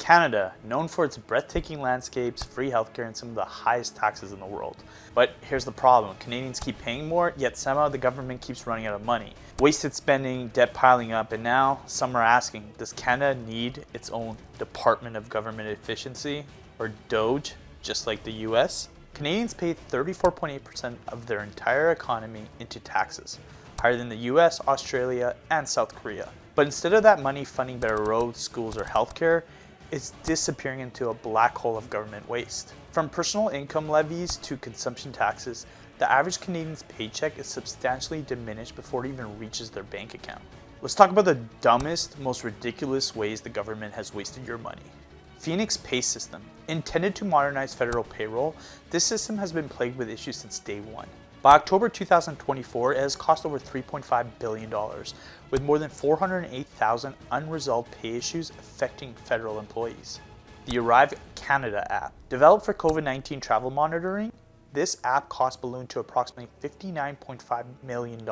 Canada, known for its breathtaking landscapes, free healthcare, and some of the highest taxes in the world. But here's the problem. Canadians keep paying more, yet somehow the government keeps running out of money. Wasted spending, debt piling up, and now some are asking, does Canada need its own Department of Government Efficiency, or DOGE, just like the US? Canadians pay 34.8% of their entire economy into taxes, higher than the US, Australia, and South Korea. But instead of that money funding better roads, schools, or healthcare, it's disappearing into a black hole of government waste. From personal income levies to consumption taxes, the average Canadian's paycheck is substantially diminished before it even reaches their bank account. Let's talk about the dumbest, most ridiculous ways the government has wasted your money. Phoenix Pay System. Intended to modernize federal payroll, this system has been plagued with issues since day one. By October 2024, it has cost over $3.5 billion, with more than 408,000 unresolved pay issues affecting federal employees. The Arrive Canada app. Developed for COVID-19 travel monitoring, this app cost ballooned to approximately $59.5 million.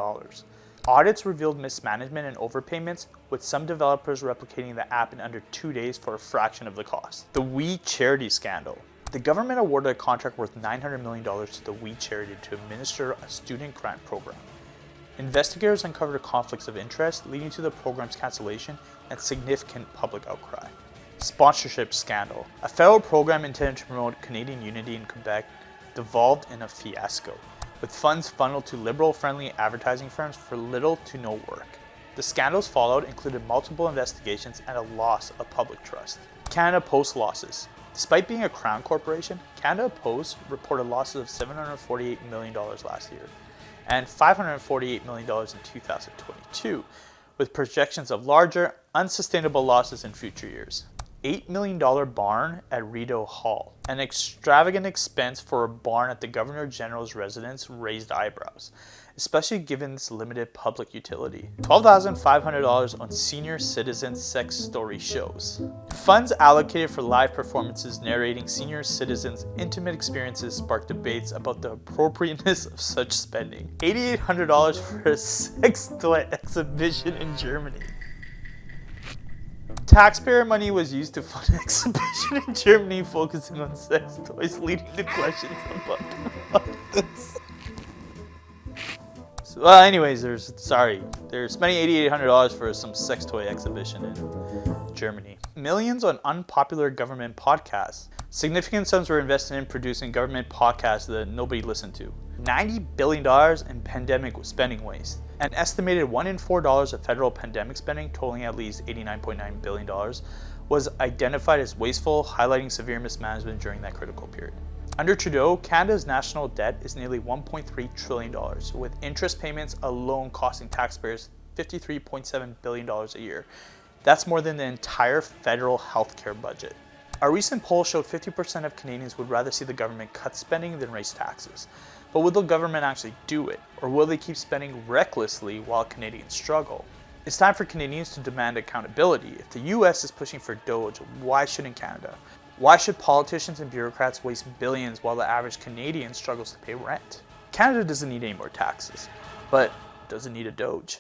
Audits revealed mismanagement and overpayments, with some developers replicating the app in under 2 days for a fraction of the cost. The We Charity scandal. The government awarded a contract worth $900 million to the We Charity to administer a student grant program. Investigators uncovered conflicts of interest, leading to the program's cancellation and significant public outcry. Sponsorship scandal. A federal program intended to promote Canadian unity in Quebec devolved in a fiasco, with funds funneled to liberal-friendly advertising firms for little to no work. The scandal's fallout included multiple investigations and a loss of public trust. Canada Post losses. Despite being a crown corporation, Canada Post reported losses of $748 million last year and $548 million in 2022, with projections of larger, unsustainable losses in future years. $8 million barn at Rideau Hall. An extravagant expense for a barn at the Governor General's residence raised eyebrows, especially given its limited public utility. $12,500 on senior citizen sex story shows. Funds allocated for live performances narrating senior citizens' intimate experiences sparked debates about the appropriateness of such spending. $8,800 for a sex toy exhibition in Germany. Taxpayer money was used to fund an exhibition in Germany focusing on sex toys, leading to questions about this. Well, anyways, they're spending $8,800 for some sex toy exhibition in Germany. Millions on unpopular government podcasts. Significant sums were invested in producing government podcasts that nobody listened to. $90 billion in pandemic spending waste. An estimated $1 in $4 of federal pandemic spending, totaling at least $89.9 billion, was identified as wasteful, highlighting severe mismanagement during that critical period. Under Trudeau, Canada's national debt is nearly $1.3 trillion, with interest payments alone costing taxpayers $53.7 billion a year. That's more than the entire federal healthcare budget. A recent poll showed 50% of Canadians would rather see the government cut spending than raise taxes. But will the government actually do it? Or will they keep spending recklessly while Canadians struggle? It's time for Canadians to demand accountability. If the US is pushing for DOGE, why shouldn't Canada? Why should politicians and bureaucrats waste billions while the average Canadian struggles to pay rent? Canada doesn't need any more taxes, but does it need a DOGE?